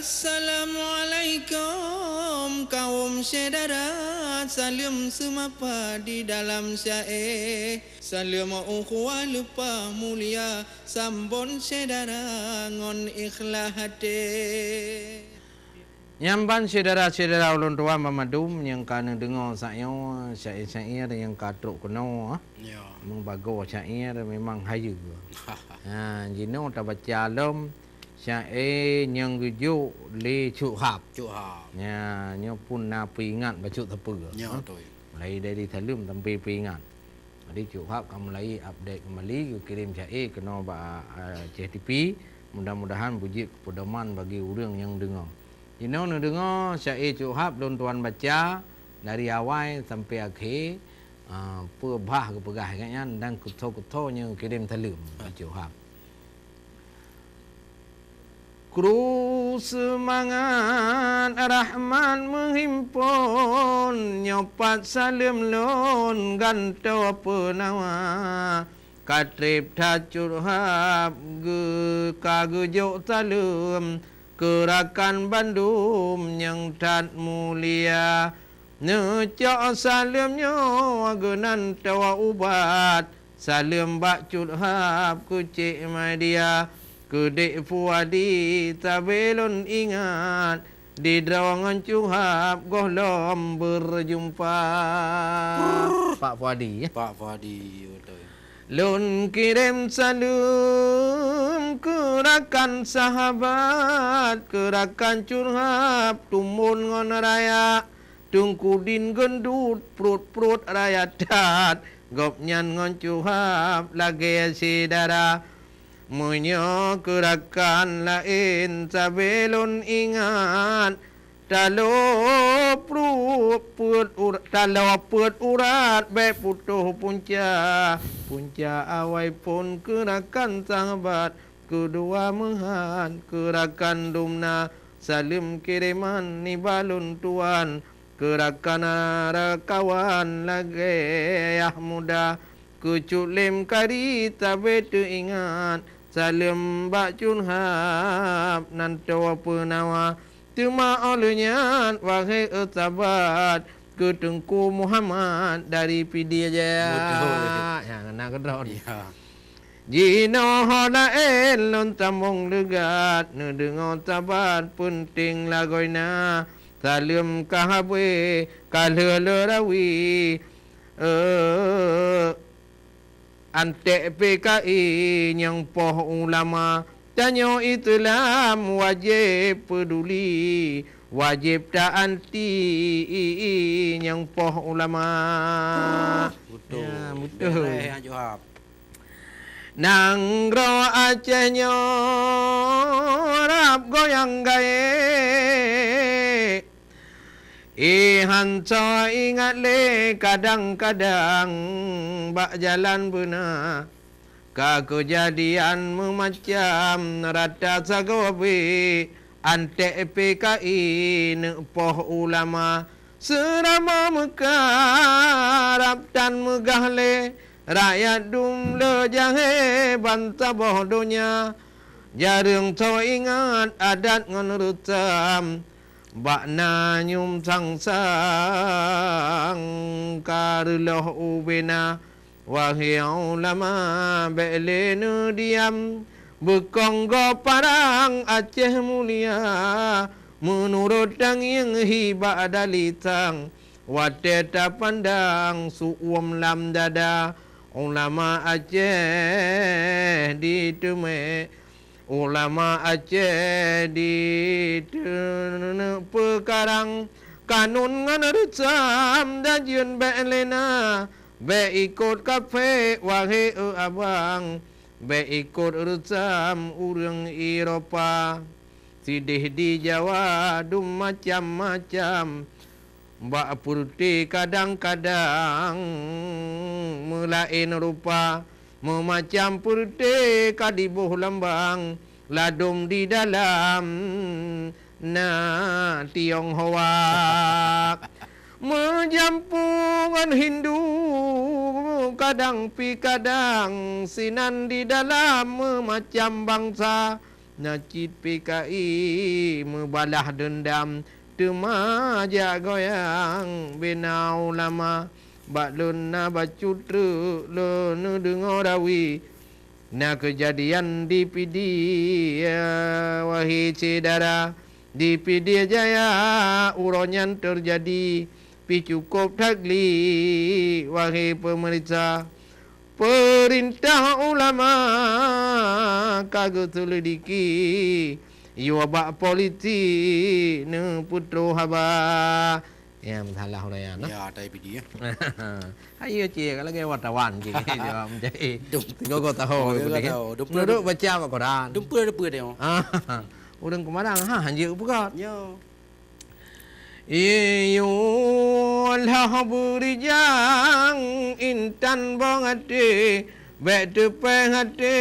Assalamualaikum kaum saudara, salam semapa di dalam syair. Salam ukhuwah lupa mulia, sambon saudara ngon ikhlas hati. Nyamban saudara-saudara ulun tua mamadum yang kana dengar saya syair-syair yang katruk kuno Ya. membago syair memang hayu. Jino ta baca alam syair yang rujuk le cuhab. Cuhab. Nyo pun na peringat baca tepa. Ya tu. Mulai dari talum sampai peringat. Jadi cuhab kamu mulai update kembali kirim syair kena ba CTP. Mudah-mudahan bujik kepedoman bagi orang yang dengar. Jino nu dengar syair cuhab don tuan baca dari awal sampai akhir. Perbah ke pegah kan dan kuto-kutonya kirim talum cuhab. Kru semangat Rahman menghimpun nyopat salim lon ganto penawa katrip tacurhab ge kagejuk talum kerakan Bandung yang tat mulia necok salimnya genan tawa ubat salim bak curhab kucik media Kedek Fuadi tabelon ingat di derawangan cuhab gohlom berjumpa. Pak Fuadi ya. Pak Fadi betul. Lun kirim salam kerakan sahabat kerakan curhab tumun ngon raya tungkudin gendut perut raya dat gopnyan ngon cuhab lagi sidara Menyo kerakan lain sabelon ingat talo put urat be putuh punca awai pun kerakan sahabat kedua mehan kerakan dumna salim kiriman ni balun tuan kerakan kawan lagi yah muda kuculim kari tabe tu ingat salim bak curhab nanto penawa cuma olehnya wahai sahabat ke Tengku Muhammad dari PD aja. Betul. Ya kena kedron. Ya. Jino hoda elon tamong legat ne dengar sahabat penting lagoina salim kahabe kalelerawi Ante PKI yang poh ulama Tanyo Islam wajib peduli Wajib tak anti yang poh ulama Betul. Ya, betul. Betul. Cuhab. Nang ro Acehnya rap goyang gae Hanco ingat le kadang-kadang bak jalan benar kejadian memacam rata sagawi ante PKI nepoh ulama serama mekarap dan megah le rakyat dum le jahe banta bodohnya jarang co ingat adat ngon rutam Bak na nyum sang karloh ubena wahai ulama belenu diam bekonggo parang Aceh mulia menurut dang yang hibak dalitang wateta pandang suum lam dada ulama Aceh ditume Ulama Aceh di pekarang kanun ngan recam dajun be lena be ikut kafe wahai abang be ikut recam urang Eropah sidih di Jawa dum macam-macam mbak putih kadang-kadang melain rupa memacam putih kadibuh lambang ladum di dalam na Tionghoa menjampungan Hindu kadang pi kadang sinan di dalam memacam bangsa Najid PKI membalah dendam Temaja goyang bina ulama Baklun na bacutru lo nu dengar dawi Na kejadian di PD wahai cedara Di PD Jaya uronyan terjadi Pi cukup tagli wahai pemerintah Perintah ulama kagak selidiki Iwabak politik ne putro haba Ya salah lah ya Ya tai pidi ya. Ayo cie kalau ke wartawan cie jawab jadi gogo tahu Gogo tahu. duduk baca Al-Quran Dumpa dia. Udang kemarin hanjir bukan Ya. Iyulah berijang intan bangate Bek tepeng hati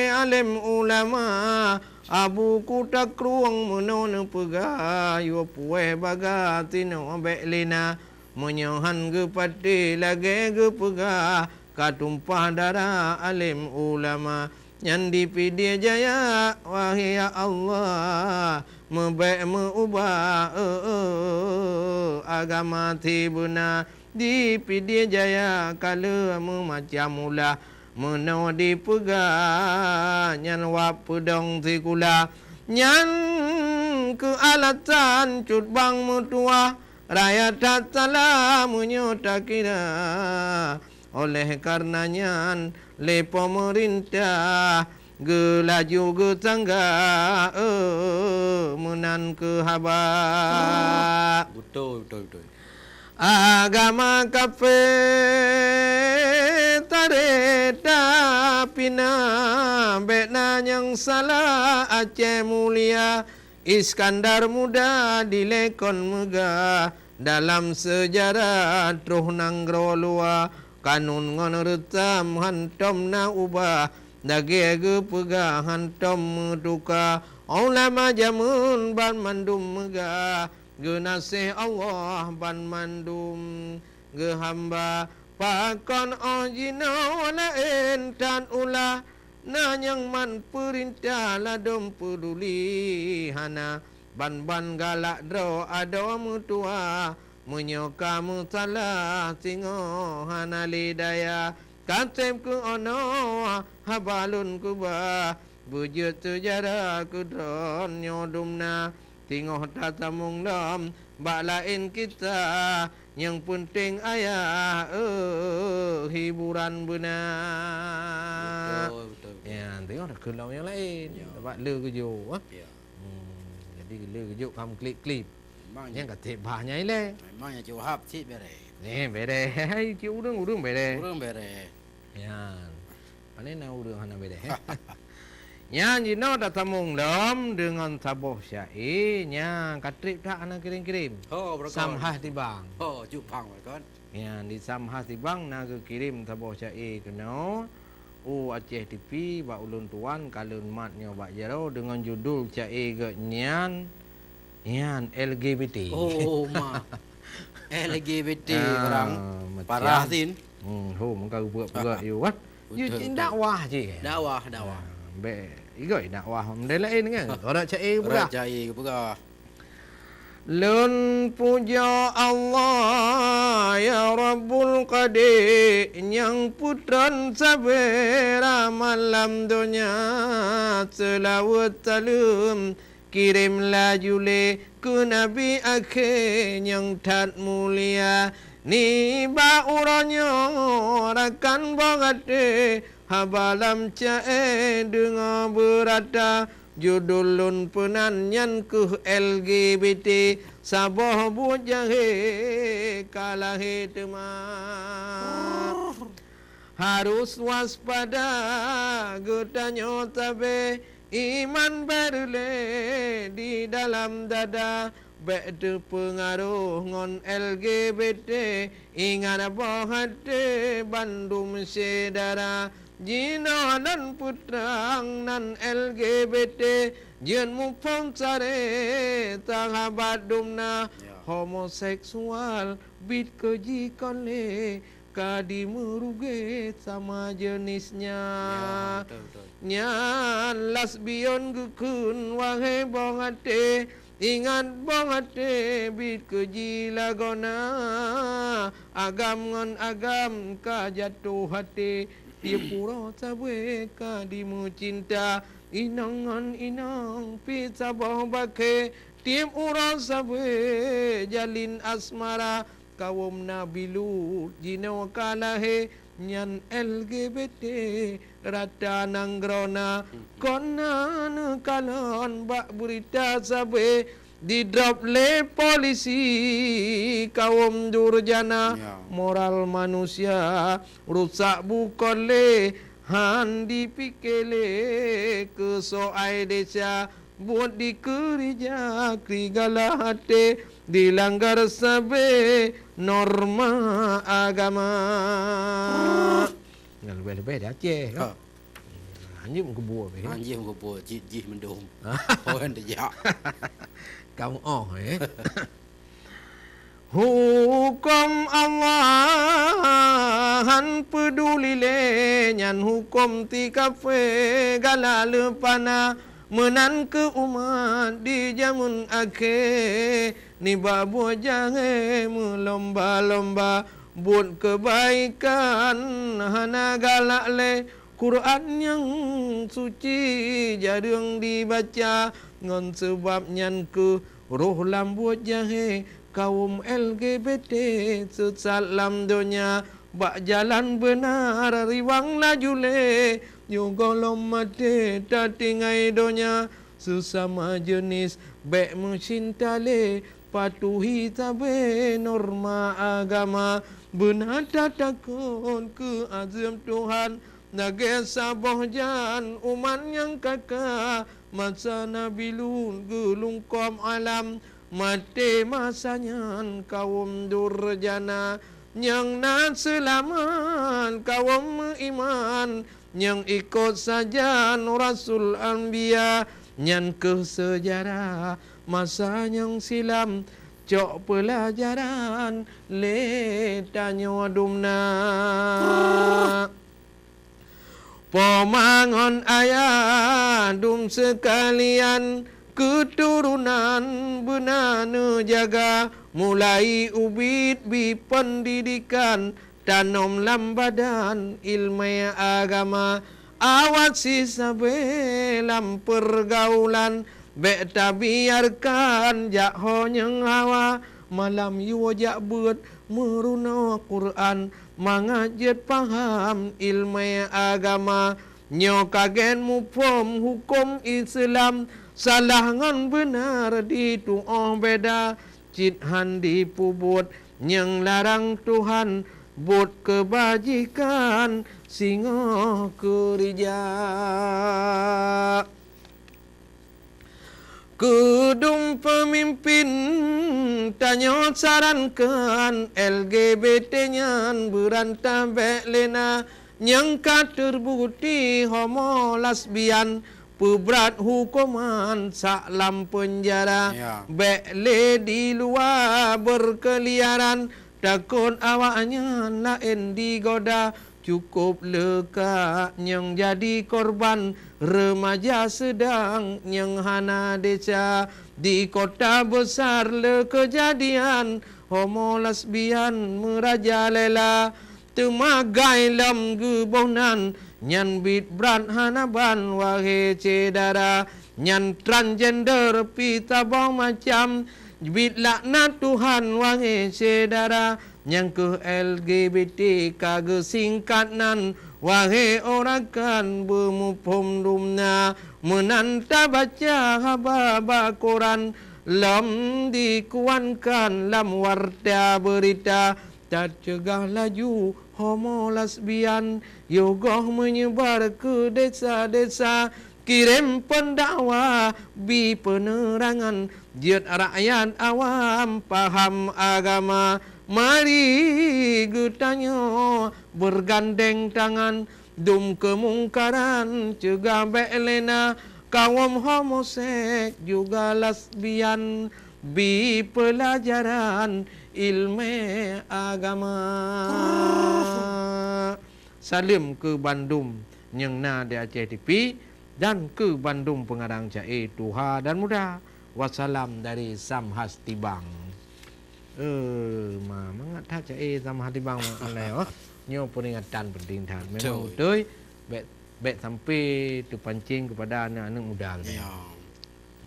alim ulama Abu kutak ruang menon pegah Yo pueh bagatino bek lina Menyohan ke pati lagi ke pegah Katumpah darah alim ulama Yang dipidi jaya wahai Allah Mebek meubah agama tibuna Dipidi jaya kala memacam mula Menau dipegah Nyan wap pedong tikula Nyan kealatan cut bang mutua Rakyat tak salah menyotakira Oleh karenanya le pemerintah gelaju ge tangga menan ke haba Betul. agama kafe tareta pina bekna yang salah Aceh mulia Iskandar muda dilekon megah dalam sejarah truh nanggro lua kanun ngon retam hantom na ubah dage ge pegah hantom meduka ulama jamun ban mandum megah ge nasih Allah ban mandum ge hamba pakon ojino la entan ulah na yang man perintah ladom peduli hana ban galak dro ado mutua menyoka mutalah tingo hana lidaya katem ku ono habalun kuba bujut tujara kudron nyodumna tingo tatamung dom bak lain kita yang penting ayah hiburan benar Betul. ya tengok dah kelau yang lain dapat le kejo Ya. jadi le kejo kamu klip Memangnya yang kata bahnya ile memangnya jawab cik bere. ni bere hai ci urang bere Urang bere. ya mana nak urang hana bere nya jino datamung dom dengan saboh syai nya katrip tak ana kirim Oh, berkon. samhah tibang Oh, Jepang berkon. ya di samhah tibang na ke kirim saboh syai kena Aceh TV bak ulun tuan kalun matnya bak jero dengan judul syai ke nyan LGBT Oh, ma. LGBT Ah, orang macam. parah tin. ho mengka buat you what you Betul. dakwah je Dakwah. be igoi dakwah mendai lain kan ora syai pula Rajai ke pura. Lun puja Allah ya Rabbul Qadir yang putran sabera malam dunia selawat salam kirimlah jule ke Nabi akhir yang tat mulia ni ba uranyo rakan bangate habalam cae dengar berada judulun penanyan ke LGBT sabah bujahe kalahe temar harus waspada getanyo tabe iman berle di dalam dada Bek pengaruh ngon LGBT ingat bohate Bandung sedara Jino dan putrang nan LGBT jen mupon sare tahabat dumna homoseksual bit keji kole kadi merugi sama jenisnya. Ya, betul. Nyan lesbian gekun wahai bong ate, ingat bong ate bit keji lagona, agam ngon agam ka jatuh hati, dia pura sabe ka dimu cinta, inang ngon inang pit sabah bake, tiap orang sabe jalin asmara, kaum Nabi Lut jino kalahe, nyan LGBT rata nanggrona konan kalon bak berita sabe di drop le polisi kaum durjana Ya. moral manusia rusak bukan le han dipikele ke soai desa buat di kerja krigala hati dilanggar sabe norma agama. Lebih-lebih dah Aceh. Ha. Anjing muka buah be. Anjing ko po jih mendung. Orang dia. Kamu Hukum Allahan peduli le nyan hukum ti kafe gala lepana menan ke umat di jamun akhir ni babu jangan melomba-lomba buat kebaikan hana galak le Quran yang suci jarang dibaca ngon sebab nyan ke roh lambut jahe kaum LGBT sesat lam dunia bak jalan benar riwang laju le yo golom mate tatingai dunia sesama jenis bek mencinta le patuhi tabe norma agama benar takut ke azam Tuhan nage sabah jan umat yang kakak masa Nabi Lut gelungkom alam mati masanya kaum durjana yang nak selamat kaum iman yang ikut saja Rasul Anbiya yang ke sejarah masa yang silam cok pelajaran le tanya dumna pemangon ayah dum sekalian keturunan benana jaga mulai ubit bi pendidikan tanam lam badan ilmu agama awat si sabe lam pergaulan bek tabiarkan jak honyeng hawa malam yu jak buat meruna Quran mangajet paham ilmu agama nyo kagen mupom hukum Islam salah ngan benar di tu'ah beda cit handi pubut yang larang Tuhan buat kebajikan singo kerja Kudung pemimpin tanya sarankan LGBT-nya berantah bek lena yang terbukti homo lesbian pebrat hukuman saklam penjara Ya. bek le di luar berkeliaran takut awaknya lain digoda cukup leka yang jadi korban remaja sedang yang hana desa di kota besar le kejadian homo lesbian merajalela temagai lam gebonan nyan bit berat hanaban wahai cedara nyan transgender pita bang macam bit laknat Tuhan wahai cedara yang ke LGBT kage singkatan wahai orang kan bermupum dumna menanta baca haba Quran lam dikuankan lam warta berita tak cegah laju homo lesbian yogoh menyebar ke desa-desa kirim pendakwa bi penerangan jid rakyat awam paham agama mari getanya bergandeng tangan dum kemungkaran cegah belena kaum homosek juga lesbian bi pelajaran ilmu agama. Salim ke Bandung yang na di Aceh TV dan ke Bandung pengarang Cai Tuha dan Muda. Wassalam dari Samhas Tibang. Mangat tak Cai Samhas Tibang malai nyo peringatan penting dah. Memang betul baik sampai tu pancing kepada anak-anak muda kita.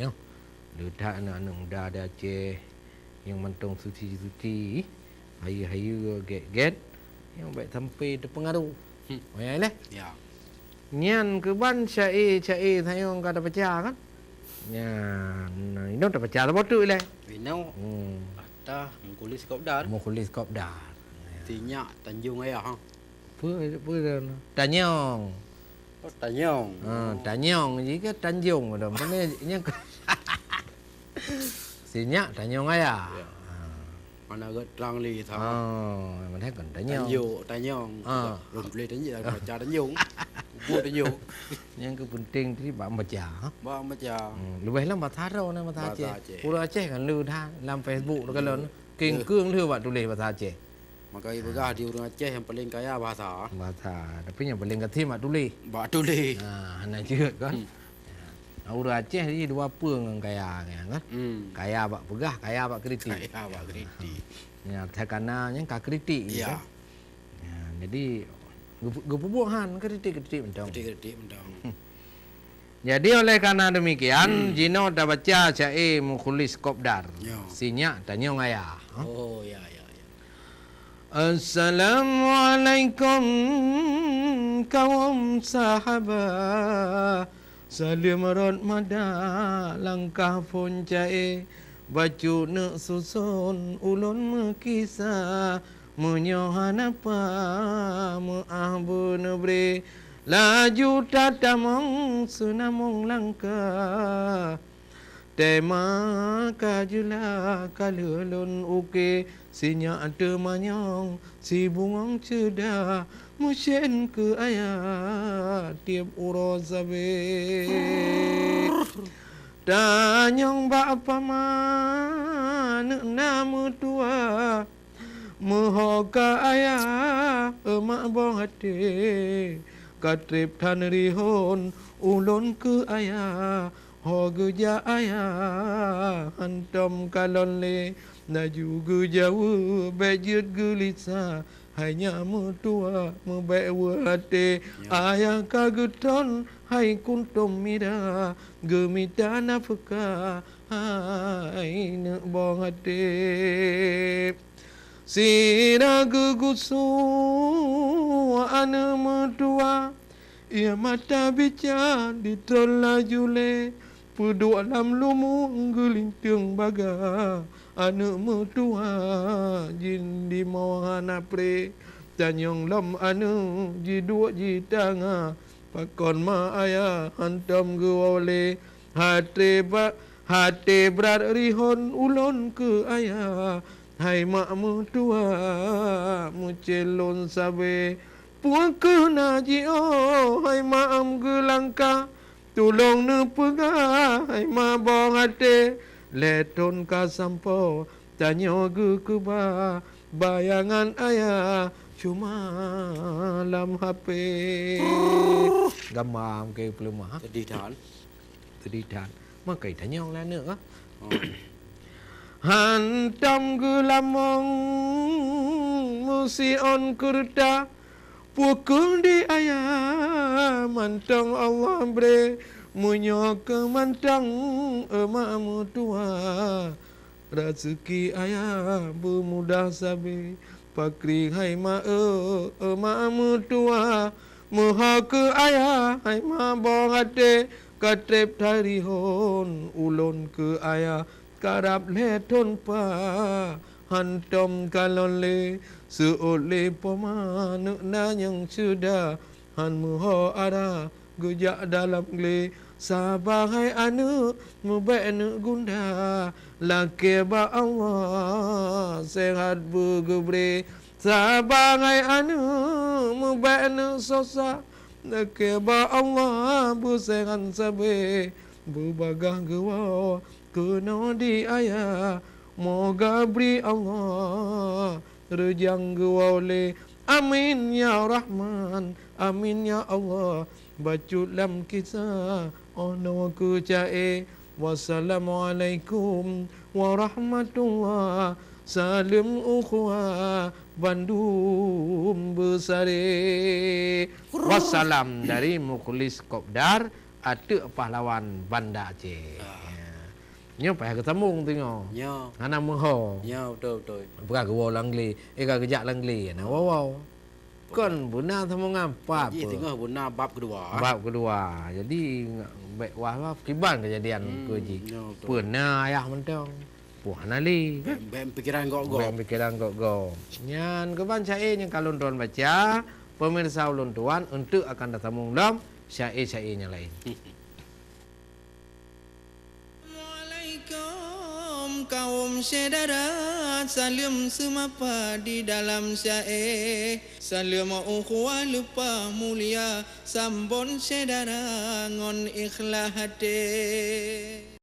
Ya. Letak anak-anak muda di Aceh yang mentong suci-suci, hayu-hayu get-get yang baik sampai terpengaruh. Ya lah. Ya. Nyan ke ban cai saya orang kata pecah kan? Nyan, ini dah pecah apa tu lah? Winau. Atah mengkulis kopdar. Mengkulis kopdar. Tinyak Tanjung ayah. Apa Tanyong. Oh Tanyong. Tanyong jika Tanjung dah. Mana nya Sinyak Tanyong ayah. Ya. Mana agak terang li tha. Mana kan Tanyong. Tanyong. Rum boleh Tanjung baca Tanjung. Buat Tanjung. Yang ke penting tadi bak baca. Ba macam. Lebih lah bahasa Arab ni bahasa Aceh. Pulau Aceh kan lu dah dalam Facebook tu kalau king keung tu buat tulis bahasa Aceh. Maka ibu gah di orang Aceh yang paling kaya bahasa. Tapi yang paling kati mak tulis. Ba tulis. Hana juga kan. Orang Aceh ni dua peng yang kaya kan. Kaya bak pegah, kaya bak kritik. Kaya bak kritik. Ya, tekanannya ka kritik Ya. Jadi gepubuhan kritik mentang. Kritik mentang. Jadi oleh karena demikian, Jino dah baca Cai Mukhulis Kopdar. Ya. Sinyak Tanyong ayah. Oh ya. Assalamualaikum kaum sahabat. Salim rod mada langkah pun Cai. Baju nak susun ulun mekisah. Menyohan apa mu'ahbu nebri. Laju tatamong sunamong langkah. Tema kajula kalulun uke sinyak temanyong si bungong cedah musyen ke ayat tiap urozabe. Tanyong bapa mana nama tua Muhoka ayah emak bong hati Katrip tan rihon ulun ke ayah Hogeja ayah hantam kalon le Naju ge jauh bejut gelisa Hanya mutua mebek hati Ayah kageton hai kuntum mira Gemita nafkah hai nak bong hati Sira gegusu ana mertua ia mata bica ditola jule pudu alam lumu gelintung baga ana mertua jin di mohana pre tanyong lam anu ji dua ji tanga pakon ma aya hantam gewole hati berat rihon ulon ke ayah Hai mak mertua mucelon sabe puang ke najio hai mak gelangka tolong ne pegah hai mak bong hati leton ka sampo tanyo ge ke bayangan ayah cuma lam HP gamam ke pelumah tedidan makai tanyong lah ne Hantam gelamong musion kurda pukul di ayah mantang Allah bre munyo ke mantang emak mutua rezeki ayah bermudah sabi pakri hai ma emak mutua muha ke ayah hai ma bong ate katrep tarihon ulun ke ayah karap leton pa hantom kalon le seole pemanu na yang sudah han muho ara gujak dalam le sabai anu mubek nu gunda laki ba Allah sehat bergebre sabai anu mubek nu sosa laki ba Allah busengan sabe berbagah gewa kena diaya, moga beri Allah rejang oleh. Amin ya Rahman, amin ya Allah. Bacut lam kisah ono ku cae. Wassalamualaikum warahmatullah. Salam ukhuwah Bandung Besari. Wassalam dari Mukhlis Kopdar, atuk pahlawan Banda Aceh. Nya payah ketemu tengok. Nya. Ana mengho. Nya betul. Bukan ke langli, kejak langli. Nah, wow. Kon benar sama ngapa? Ji tengah benar bab kedua. Bab kedua. Jadi baik wah kiban kejadian ke ji. Pernah ayah mentong. Puah nali. Bem pikiran gok-gok. Bem pikiran gok-gok. Nyan keban syair yang kalau tuan baca, pemirsa ulun tuan untuk akan datang dalam syair-syair yang lain. Kaum saudara, salam semapa di dalam syair. Salam ukhuwah lupa mulia, sambon saudara ngon ikhlas hati.